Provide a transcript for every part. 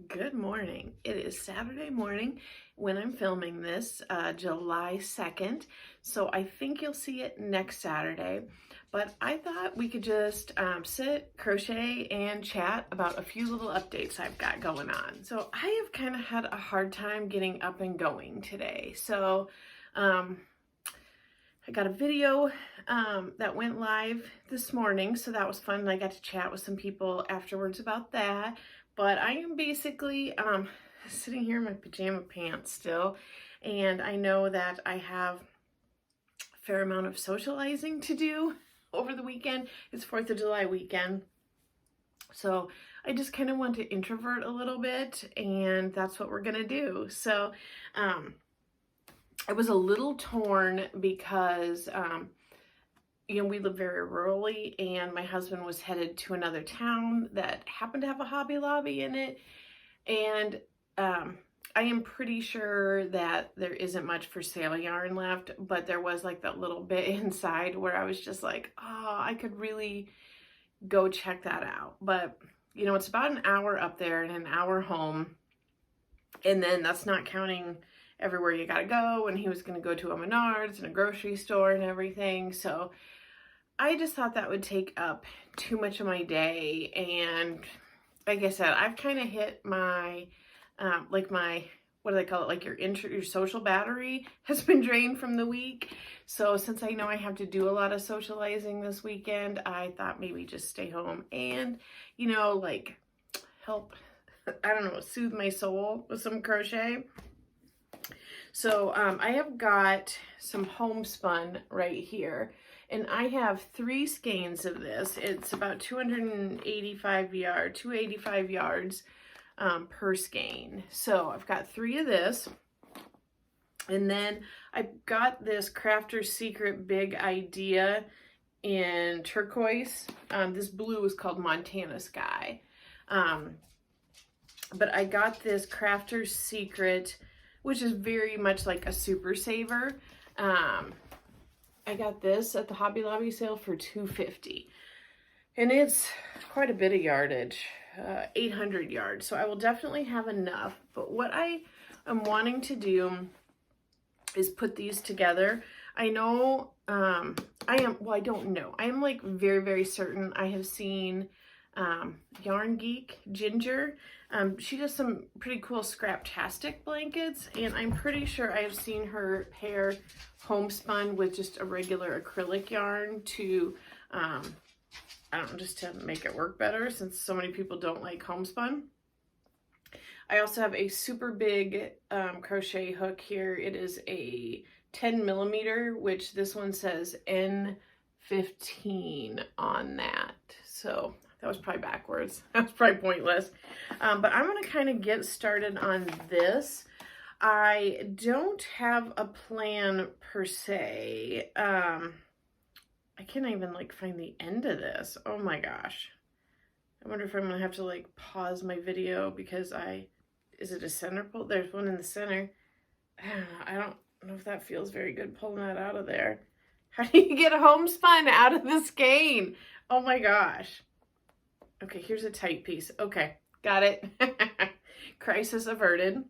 Good morning. It is Saturday morning when I'm filming this, July 2nd. So I think you'll see it next Saturday. But I thought we could just sit, crochet, and chat about a few little updates I've got going on. So I have kind of had a hard time getting up and going today. So I got a video that went live this morning, so that was fun. And I got to chat with some people afterwards about that. But I am basically sitting here in my pajama pants still, and I know that I have a fair amount of socializing to do over the weekend. It's 4th of July weekend, so I just kind of want to introvert a little bit, and that's what we're gonna do. So I was a little torn because we live very rurally, and my husband was headed to another town that happened to have a Hobby Lobby in it. And I am pretty sure that there isn't much for sale yarn left, but there was like that little bit inside where I was just like, oh, I could really go check that out. But, it's about an hour up there and an hour home. And then that's not counting everywhere you gotta go. And he was gonna go to a Menards and a grocery store and everything. So I just thought that would take up too much of my day. And like I said, I've kind of hit my, what do they call it? Like your social battery has been drained from the week. So since I know I have to do a lot of socializing this weekend, I thought maybe just stay home and, help, I don't know, soothe my soul with some crochet. So I have got some homespun right here, and I have 3 skeins of this. It's about 285 yards per skein. So I've got 3 of this, and then I've got this Crafter's Secret Big Idea in turquoise. This blue is called Montana Sky. But I got this Crafter's Secret, which is very much like a super saver. I got this at the Hobby Lobby sale for $2.50, and it's quite a bit of yardage, 800 yards. So I will definitely have enough. But what I am wanting to do is put these together. I know, I don't know. I am like very, very certain I have seen Yarn Geek Ginger. She does some pretty cool scraptastic blankets, and I'm pretty sure I have seen her pair homespun with just a regular acrylic yarn to, I don't know, just to make it work better since so many people don't like homespun. I also have a super big crochet hook here. It is a 10 millimeter, which this one says N15 on that. So that was probably backwards. That was probably pointless. But I'm going to kind of get started on this. I don't have a plan per se. I can't even find the end of this. Oh my gosh. I wonder if I'm going to have to pause my video because is it a center pull? There's one in the center. I don't know if that feels very good pulling that out of there. How do you get a homespun out of this skein? Oh my gosh. Okay, here's a tight piece. Okay, got it. Crisis averted.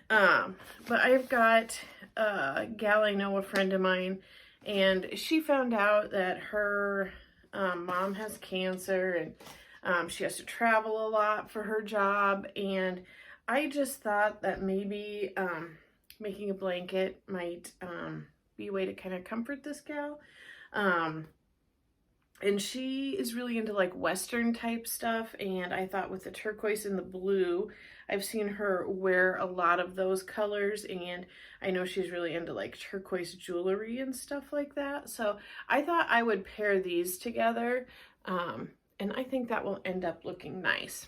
But I've got a gal I know, a friend of mine, and she found out that her mom has cancer, and she has to travel a lot for her job. And I just thought that maybe making a blanket might be a way to kind of comfort this gal. And she is really into Western type stuff. And I thought with the turquoise and the blue, I've seen her wear a lot of those colors. And I know she's really into turquoise jewelry and stuff like that. So I thought I would pair these together. And I think that will end up looking nice.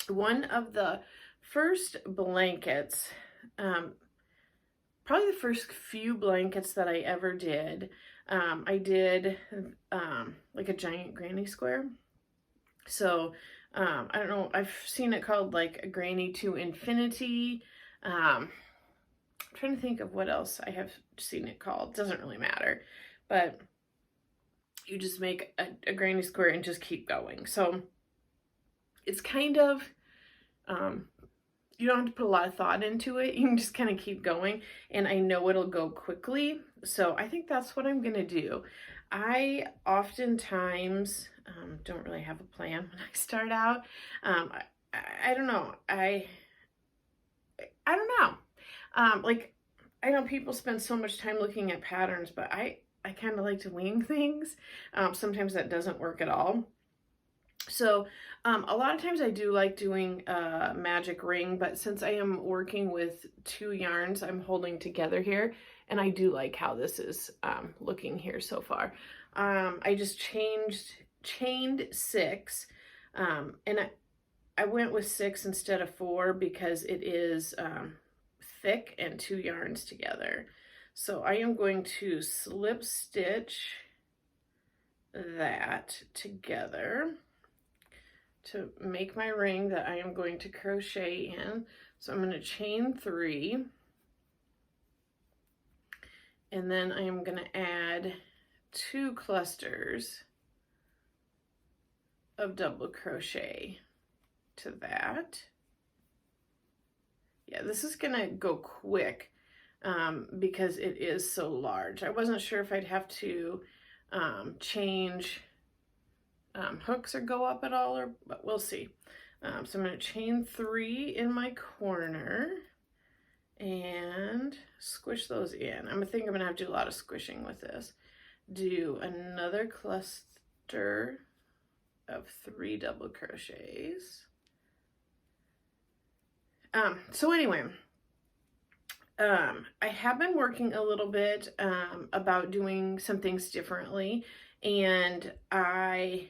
One of the first blankets, probably the first few blankets that I ever did, I did a giant granny square. So I don't know, I've seen it called a granny to infinity. I'm trying to think of what else I have seen it called. Doesn't really matter, but you just make a granny square and just keep going. So it's kind of, you don't have to put a lot of thought into it. You can just kind of keep going, and I know it'll go quickly. So I think that's what I'm going to do. I oftentimes don't really have a plan when I start out. I don't know. I don't know. Like, I know people spend so much time looking at patterns, but I kind of like to wing things. Sometimes that doesn't work at all. So a lot of times I do like doing a magic ring, but since I am working with 2 yarns I'm holding together here, and I do like how this is looking here so far. I just chained 6, and I went with 6 instead of 4 because it is thick and 2 yarns together. So I am going to slip stitch that together to make my ring that I am going to crochet in. So I'm going to chain 3, and then I am going to add 2 clusters of double crochet to that. Yeah, this is going to go quick because it is so large. I wasn't sure if I'd have to change hooks or go up at all, but we'll see. So I'm going to chain 3 in my corner and squish those in. I think I'm going to have to do a lot of squishing with this. Do another cluster of 3 double crochets. So anyway, I have been working a little bit about doing some things differently, and I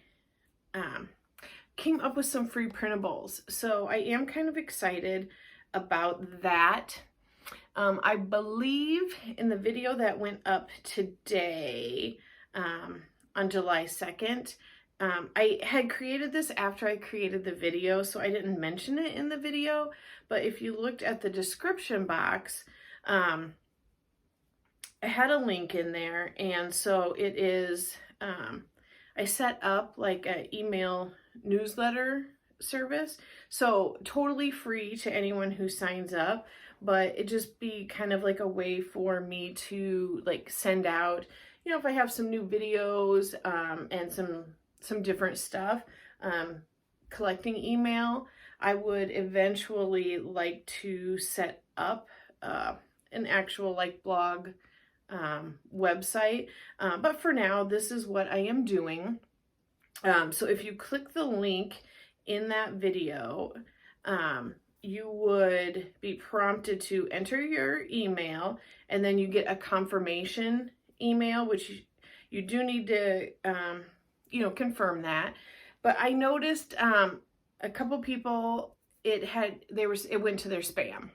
came up with some free printables. So I am kind of excited about that. I believe in the video that went up today on July 2nd, I had created this after I created the video, so I didn't mention it in the video, but if you looked at the description box, I had a link in there, and so it is, I set up like an email newsletter service, so totally free to anyone who signs up, but it just be kind of like a way for me to like send out, you know, if I have some new videos and some different stuff, collecting email. I would eventually like to set up an actual like blog website, but for now this is what I am doing. So if you click the link in that video, you would be prompted to enter your email, and then you get a confirmation email, which you do need to you know, confirm that. But I noticed a couple people, it went to their spam.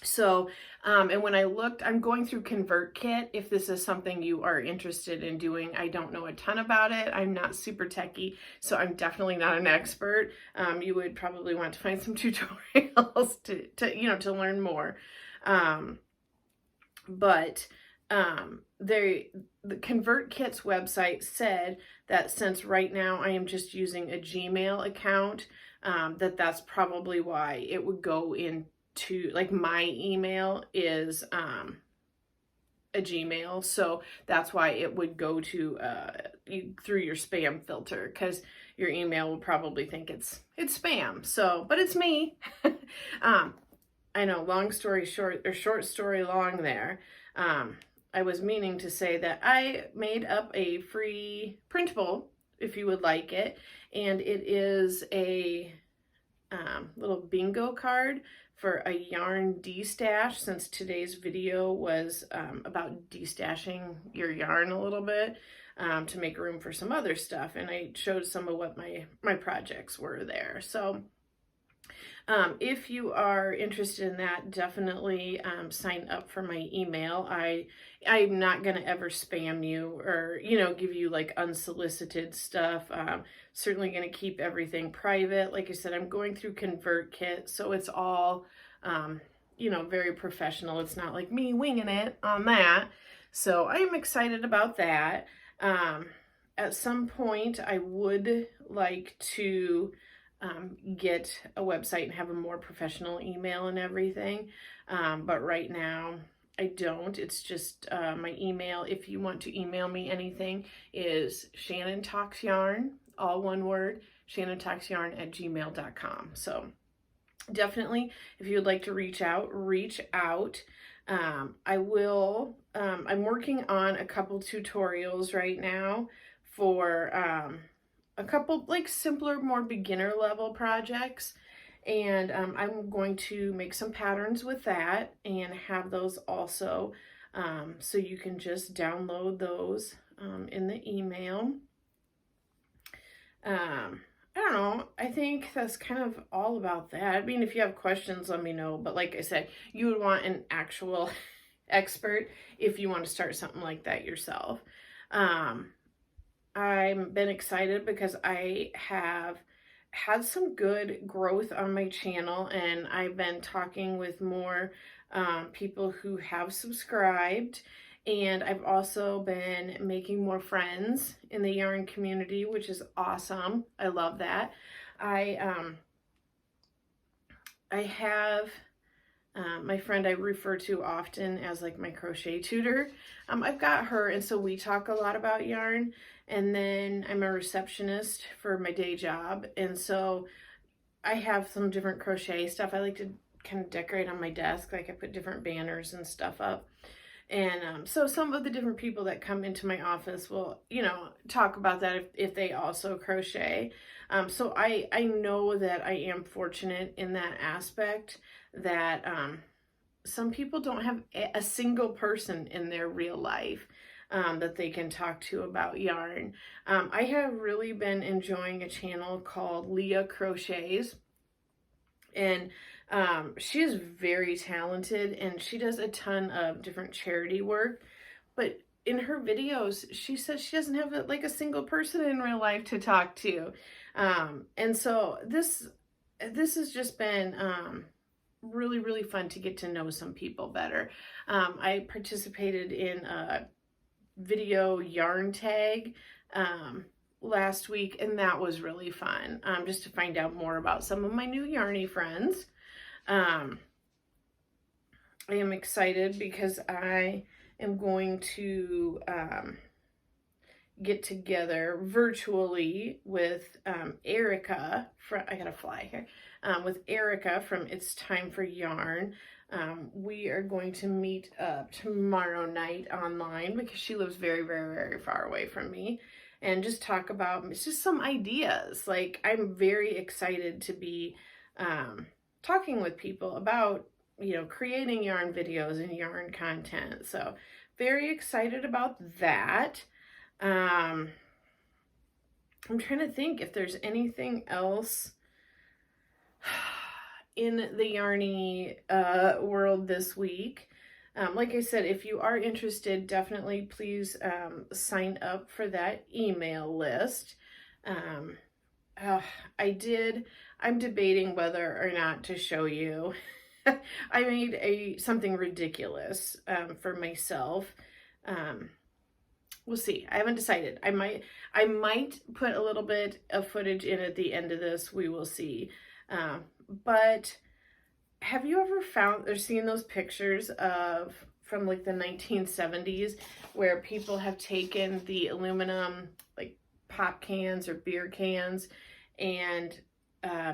So, and when I looked, I'm going through ConvertKit. If this is something you are interested in doing, I don't know a ton about it. I'm not super techie, so I'm definitely not an expert. You would probably want to find some tutorials to you know, to learn more. But the ConvertKit's website said that since right now I am just using a Gmail account, that's probably why it would go into, like, my email is a Gmail, so that's why it would go to through your spam filter, because your email will probably think it's spam. So, but it's me. I know, long story short, or short story long there. I was meaning to say that I made up a free printable, if you would like it, and it is a little bingo card for a yarn destash, since today's video was about destashing your yarn a little bit to make room for some other stuff, and I showed some of what my projects were there. So if you are interested in that, definitely sign up for my email. I'm not going to ever spam you or, you know, give you like unsolicited stuff. Certainly going to keep everything private. Like I said, I'm going through ConvertKit, so it's all, you know, very professional. It's not like me winging it on that. So I'm excited about that. At some point, I would like to get a website and have a more professional email and everything. But right now I don't. It's just my email, if you want to email me anything, is shannontalksyarn, all one word, shannontalksyarn@gmail.com. So definitely, if you would like to reach out, reach out. I will, I'm working on a couple tutorials right now for a couple like simpler, more beginner level projects. And I'm going to make some patterns with that and have those also. So you can just download those in the email. I don't know. I think that's kind of all about that. I mean, if you have questions, let me know. But like I said, you would want an actual expert if you want to start something like that yourself. I've been excited because I have had some good growth on my channel, and I've been talking with more people who have subscribed, and I've also been making more friends in the yarn community, which is awesome. I love that. I have my friend I refer to often as like my crochet tutor. I've got her, and so we talk a lot about yarn. And then I'm a receptionist for my day job, and so I have some different crochet stuff I like to kind of decorate on my desk. Like I put different banners and stuff up. And so some of the different people that come into my office will, you know, talk about that if they also crochet. So I know that I am fortunate in that aspect, that some people don't have a single person in their real life that they can talk to about yarn. I have really been enjoying a channel called Leah Crochets, and she is very talented, and she does a ton of different charity work. But in her videos, she says she doesn't have like a single person in real life to talk to. And so this has just been really, really fun to get to know some people better. I participated in a video yarn tag last week, and that was really fun, just to find out more about some of my new yarny friends. I am excited because I am going to get together virtually with Erica I gotta fly here, with Erica from It's Time for Yarn. We are going to meet up tomorrow night online because she lives very, very, very far away from me, and just talk about just some ideas. Like, I'm very excited to be talking with people about, you know, creating yarn videos and yarn content. So very excited about that. I'm trying to think if there's anything else in the yarny world this week. Like I said, if you are interested, definitely please sign up for that email list. I'm debating whether or not to show you. I made something ridiculous for myself. We'll see. I haven't decided. I might put a little bit of footage in at the end of this. We will see. But have you ever found or seen those pictures from like the 1970s where people have taken the aluminum like pop cans or beer cans and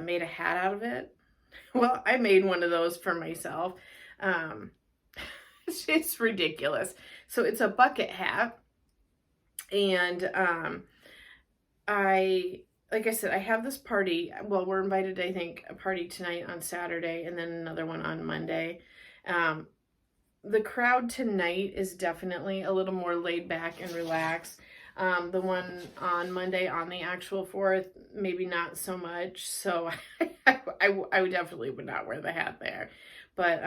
made a hat out of it? Well, I made one of those for myself. It's ridiculous. So it's a bucket hat, and like I said, I have this party. Well, we're invited, I think, a party tonight on Saturday and then another one on Monday. The crowd tonight is definitely a little more laid back and relaxed. The one on Monday, on the actual 4th, maybe not so much. So I definitely would not wear the hat there. But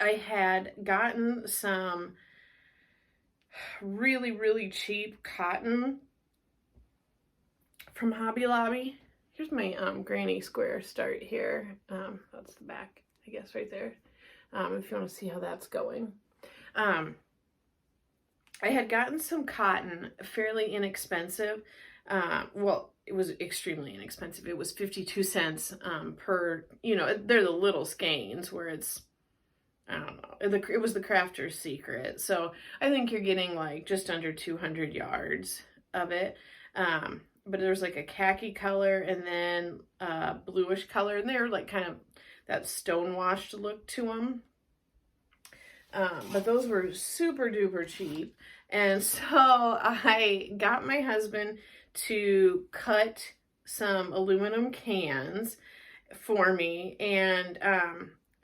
I had gotten some really, really cheap cotton from Hobby Lobby. Here's my granny square start here. That's the back, I guess, right there. If you want to see how that's going. I had gotten some cotton, fairly inexpensive. Well, it was extremely inexpensive. It was 52 cents per, you know, they're the little skeins where it's, I don't know, it was the crafter's secret. So I think you're getting like just under 200 yards of it. But there's like a khaki color and then a bluish color, and they're like kind of that stone washed look to them. But those were super duper cheap. And so I got my husband to cut some aluminum cans for me. And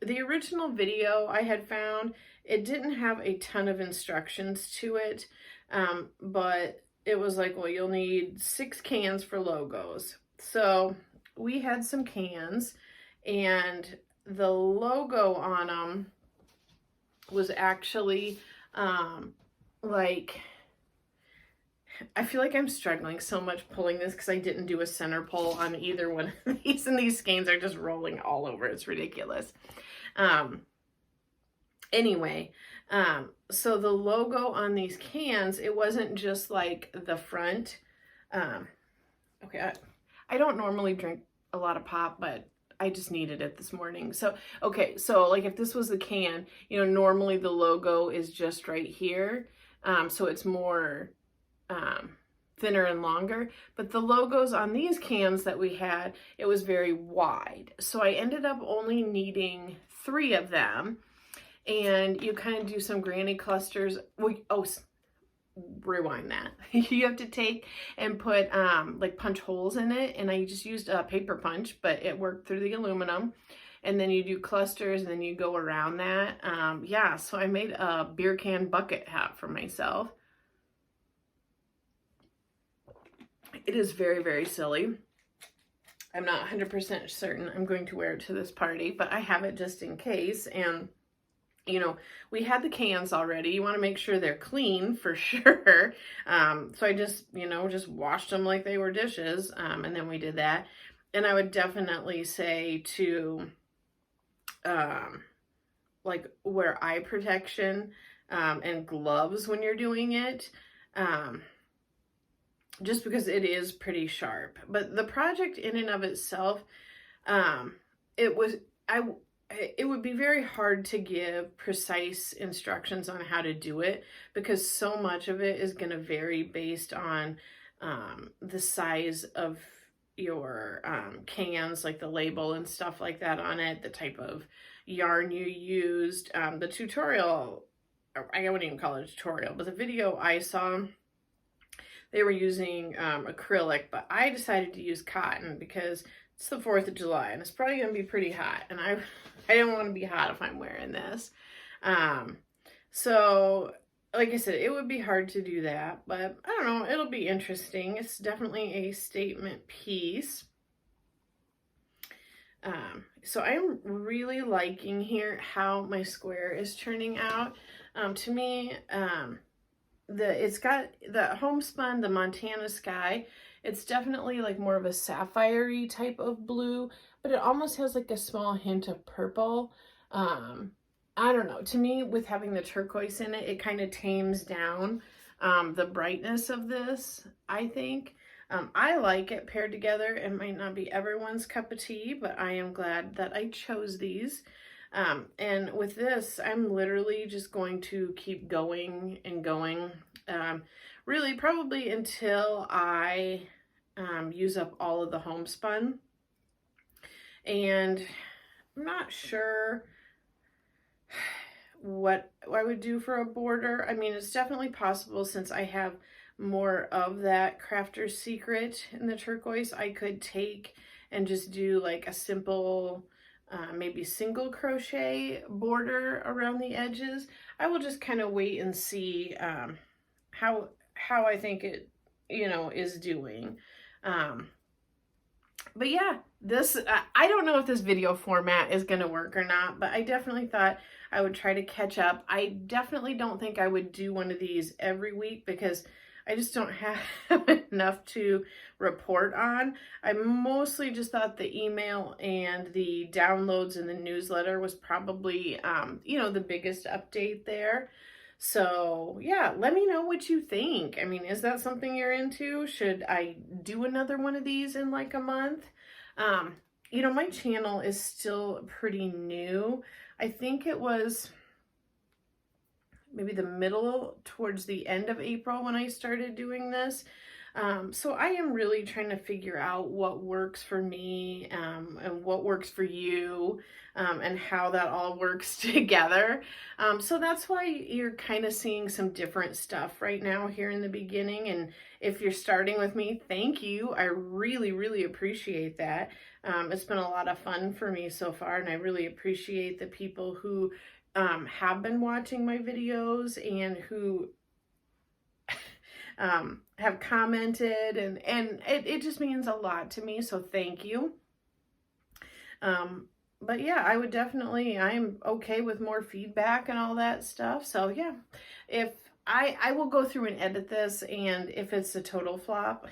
the original video I had found, it didn't have a ton of instructions to it, but it was like, well, you'll need 6 cans for logos. So we had some cans, and the logo on them was actually like, I feel like I'm struggling so much pulling this because I didn't do a center pull on either one of these, and these skeins are just rolling all over. It's ridiculous. Anyway, so the logo on these cans, it wasn't just like the front. Okay, I don't normally drink a lot of pop, but I just needed it this morning. So, okay, so like if this was the can, you know, normally the logo is just right here. So it's more thinner and longer, but the logos on these cans that we had, it was very wide. So I ended up only needing 3 of them, and you kind of do some granny clusters. Rewind that. You have to take and put like punch holes in it, and I just used a paper punch, but it worked through the aluminum. And then you do clusters, and then you go around that. Yeah, so I made a beer can bucket hat for myself. It is very, very silly. I'm not 100% certain I'm going to wear it to this party, but I have it just in case. And, you know, we had the cans already. You want to make sure they're clean for sure. So I just, you know, just washed them like they were dishes. And then we did that. And I would definitely say to, like, wear eye protection and gloves when you're doing it. Just because it is pretty sharp. But the project in and of itself, it would be very hard to give precise instructions on how to do it, because so much of it is going to vary based on the size of your cans, like the label and stuff like that on it, the type of yarn you used. The tutorial, I wouldn't even call it a tutorial, but the video I saw, they were using acrylic, but I decided to use cotton because it's the 4th of July and it's probably going to be pretty hot, and I don't want to be hot if I'm wearing this. So like I said, it would be hard to do that, but I don't know, it'll be interesting. It's definitely a statement piece. So I'm really liking here how my square is turning out. To me, it's got the Homespun, the Montana Sky. It's definitely like more of a sapphire-y type of blue, but it almost has like a small hint of purple. I don't know. To me, with having the turquoise in it, it kind of tames down the brightness of this, I think. I like it paired together. It might not be everyone's cup of tea, but I am glad that I chose these. And with this, I'm literally just going to keep going and going, really probably until I use up all of the homespun. And I'm not sure what I would do for a border. I mean, it's definitely possible, since I have more of that crafter's secret in the turquoise, I could take and just do like a simple maybe single crochet border around the edges. I will just kind of wait and see how I think it, you know, is doing. But yeah, this, I don't know if this video format is going to work or not, but I definitely thought I would try to catch up. I definitely don't think I would do one of these every week, because I just don't have enough to report on. I mostly just thought the email and the downloads in the newsletter was probably, you know, the biggest update there. So yeah, let me know what you think. I mean, is that something you're into? Should I do another one of these in like a month? You know, my channel is still pretty new. I think it was maybe the middle towards the end of April when I started doing this. So I am really trying to figure out what works for me, and what works for you, and how that all works together. So that's why you're kind of seeing some different stuff right now here in the beginning. And if you're starting with me, thank you. I really, really appreciate that. It's been a lot of fun for me so far, and I really appreciate the people who have been watching my videos and who have commented, and it just means a lot to me, so thank you. But yeah, I'm okay with more feedback and all that stuff. So yeah, if I will go through and edit this, and if it's a total flop,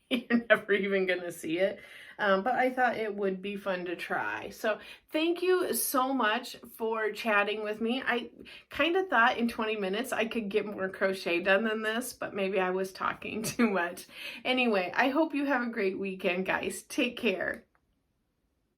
you're never even gonna see it. But I thought it would be fun to try. So thank you so much for chatting with me. I kind of thought in 20 minutes I could get more crochet done than this, but maybe I was talking too much. Anyway, I hope you have a great weekend, guys. Take care.